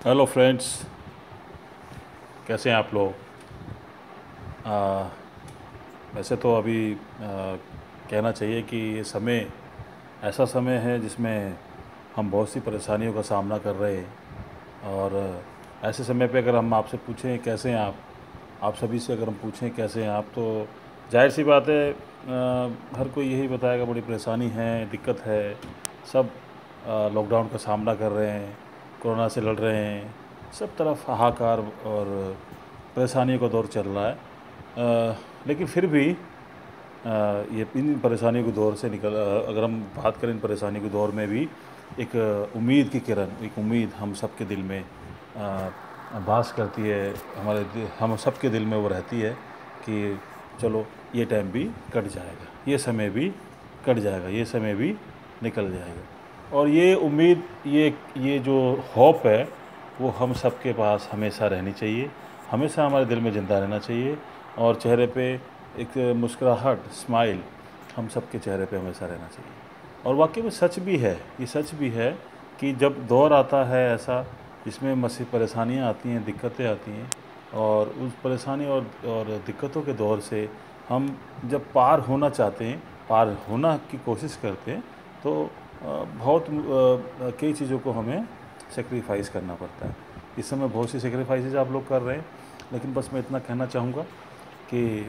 Hello friends, कैसे हैं आप लोग। आ, वैसे तो अभी कहना चाहिए कि ये समय ऐसा समय है जिसमें हम बहुत सी परेशानियों का सामना कर रहे हैं। और ऐसे समय पे अगर हम आपसे पूछें कैसे हैं आप सभी से अगर हम पूछें कैसे हैं आप, तो जाहिर सी बात है हर कोई यही बताएगा बड़ी परेशानी है, दिक्कत है। सब लॉकडाउन का सामना कर रहे हैं, कोरोना से लड़ रहे हैं, सब तरफ हाहाकार और परेशानियों का दौर चल रहा है। लेकिन फिर भी ये इन परेशानियों के दौर से अगर हम बात करें इन परेशानियों के दौर में भी एक उम्मीद की किरण, एक उम्मीद हम सब के दिल में वास करती है। हम सब के दिल में वो रहती है कि चलो ये टाइम भी कट जाएगा, ये समय भी कट जाएगा, ये समय भी निकल जाएगा। और ये उम्मीद, ये जो होप है, वो हम सब के पास हमेशा रहनी चाहिए, हमेशा हमारे दिल में ज़िंदा रहना चाहिए। और चेहरे पे एक मुस्कुराहट, स्माइल हम सब के चेहरे पे हमेशा रहना चाहिए। और वाकई में सच भी है, ये सच भी है कि जब दौर आता है ऐसा जिसमें मसी परेशानियाँ आती हैं, दिक्कतें आती हैं, और उस परेशानी और दिक्कतों के दौर से हम जब पार होना चाहते हैं, पार होना की कोशिश करते हैं, तो बहुत कई चीज़ों को हमें सेक्रीफाइस करना पड़ता है। इस समय बहुत सी सेक्रीफाइसेज आप लोग कर रहे हैं, लेकिन बस मैं इतना कहना चाहूँगा कि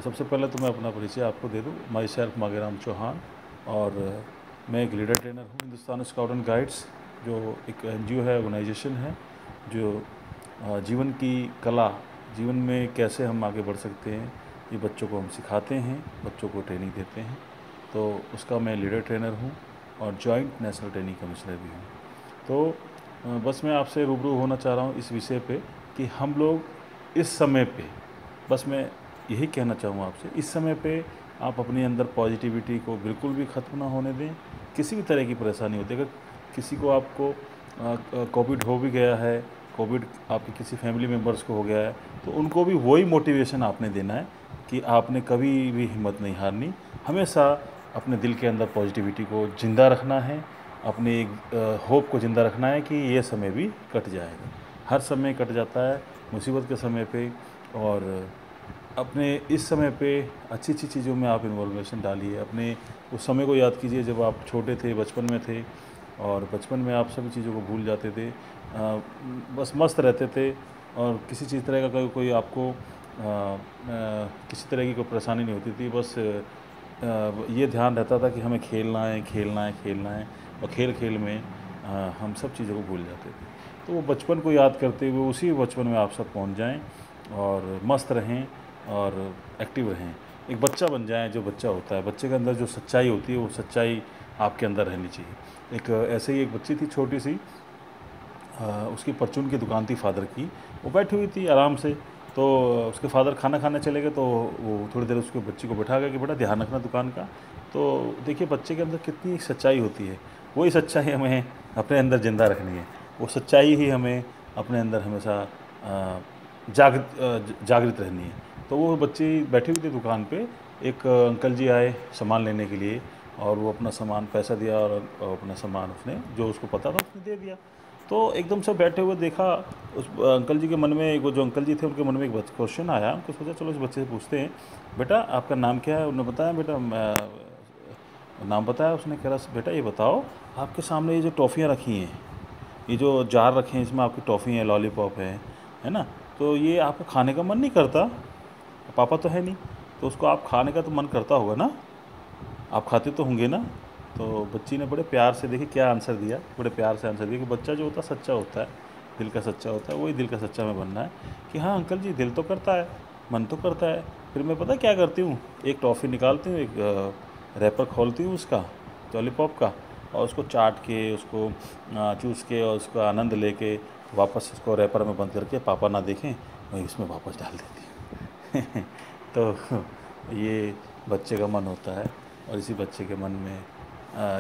सबसे पहले तो मैं अपना परिचय आपको दे दूँ। माई सेल्फ मांगेराम चौहान, और मैं एक लीडर ट्रेनर हूँ हिंदुस्तान स्काउट एंड गाइड्स, जो एक एनजीओ है, ऑर्गेनाइजेशन है, जो जीवन की कला, जीवन में कैसे हम आगे बढ़ सकते हैं, ये बच्चों को हम सिखाते हैं, बच्चों को ट्रेनिंग देते हैं। तो उसका मैं लीडर ट्रेनर हूँ और जॉइंट नेशनल ट्रेनिंग कमिश्नर भी हूँ। तो बस मैं आपसे रूबरू होना चाह रहा हूँ इस विषय पे कि हम लोग इस समय पे, बस मैं यही कहना चाहूँगा आपसे, इस समय पे आप अपने अंदर पॉजिटिविटी को बिल्कुल भी ख़त्म ना होने दें। किसी भी तरह की परेशानी होती है, अगर किसी को आपको कोविड हो भी गया है, कोविड आपके किसी फैमिली मेम्बर्स को हो गया है, तो उनको भी वही मोटिवेशन आपने देना है कि आपने कभी भी हिम्मत नहीं हारनी, हमेशा अपने दिल के अंदर पॉजिटिविटी को ज़िंदा रखना है, अपने एक होप को ज़िंदा रखना है कि ये समय भी कट जाएगा। हर समय कट जाता है मुसीबत के समय पे। और अपने इस समय पे अच्छी अच्छी चीज़ों में आप इन्वॉल्वेशन डालिए। अपने उस समय को याद कीजिए जब आप छोटे थे, बचपन में थे, और बचपन में आप सभी चीज़ों को भूल जाते थे, बस मस्त रहते थे, और किसी चीज़ तरह का कोई आपको किसी तरह की कोई परेशानी नहीं होती थी। बस ये ध्यान रहता था कि हमें खेलना है, खेलना है, खेलना है, और खेल खेल में हम सब चीज़ों को भूल जाते थे। तो वो बचपन को याद करते हुए उसी बचपन में आप सब पहुंच जाएं और मस्त रहें और एक्टिव रहें, एक बच्चा बन जाएं। जो बच्चा होता है, बच्चे के अंदर जो सच्चाई होती है, वो सच्चाई आपके अंदर रहनी चाहिए। एक ऐसे ही एक बच्ची थी छोटी सी, उसकी परचून की दुकान थी फादर की, वो बैठी हुई थी आराम से। तो उसके फादर खाना खाने चले गए, तो वो थोड़ी देर उसके बच्ची को बैठा गया कि बेटा ध्यान रखना दुकान का। तो देखिए बच्चे के अंदर कितनी सच्चाई होती है, वही सच्चाई हमें अपने अंदर ज़िंदा रखनी है। वो सच्चाई ही हमें अपने अंदर हमेशा जागृत रहनी है। तो वो बच्ची बैठी हुई थी दुकान पे, एक अंकल जी आए सामान लेने के लिए, और वो अपना सामान पैसा दिया, और अपना सामान उसने जो उसको पता था उसने दे दिया। तो एकदम से बैठे हुए देखा उस अंकल जी के मन में, वो जो अंकल जी थे उनके मन में एक क्वेश्चन आया। उनको सोचा चलो इस बच्चे से पूछते हैं, बेटा आपका नाम क्या है। उन्होंने बताया, बेटा नाम बताया उसने। कह रहा बेटा ये बताओ, आपके सामने ये जो टॉफ़ियाँ रखी हैं, ये जो जार रखे हैं, इसमें आपकी टॉफ़ी है, लॉलीपॉप है ना, तो ये आपको खाने का मन नहीं करता? पापा तो है नहीं, तो उसको आप खाने का तो मन करता होगा ना, आप खाते तो होंगे ना। तो बच्ची ने बड़े प्यार से, देखिए क्या आंसर दिया, बड़े प्यार से आंसर दिया कि बच्चा जो होता है सच्चा होता है, दिल का सच्चा होता है, वही दिल का सच्चा में बनना है कि हाँ अंकल जी दिल तो करता है, मन तो करता है। फिर मैं पता क्या करती हूँ, एक टॉफ़ी निकालती हूँ, एक रैपर खोलती हूँ उसका, लॉलीपॉप का, और उसको चाट के, उसको चूस के, और उसका आनंद लेके वापस उसको रैपर में बंद करके, पापा ना देखें, मैं इसमें वापस डाल देती हूँ। तो ये बच्चे का मन होता है, और इसी बच्चे के मन में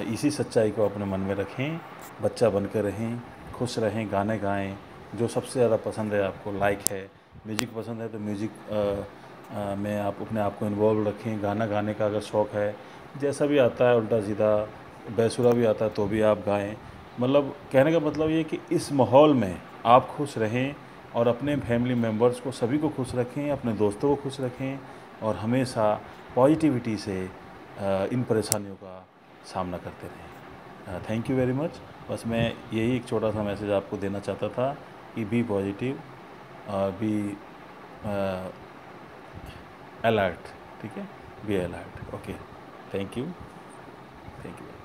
इसी सच्चाई को अपने मन में रखें, बच्चा बनकर रहें, खुश रहें, गाने गाएं जो सबसे ज़्यादा पसंद है आपको, लाइक है म्यूज़िक पसंद है तो म्यूज़िक में आप अपने आप को इन्वॉल्व रखें। गाना गाने का अगर शौक़ है, जैसा भी आता है, उल्टा सीधा बेसुरा भी आता है तो भी आप गाएं। मतलब कहने का मतलब ये कि इस माहौल में आप खुश रहें और अपने फैमिली मेम्बर्स को सभी को खुश रखें, अपने दोस्तों को खुश रखें और हमेशा पॉजिटिविटी से इन परेशानियों का सामना करते रहें। Thank you very much. बस मैं यही एक छोटा सा मैसेज आपको देना चाहता था कि बी पॉजिटिव, बी अलर्ट, ठीक है, be alert. Okay, thank you, thank you.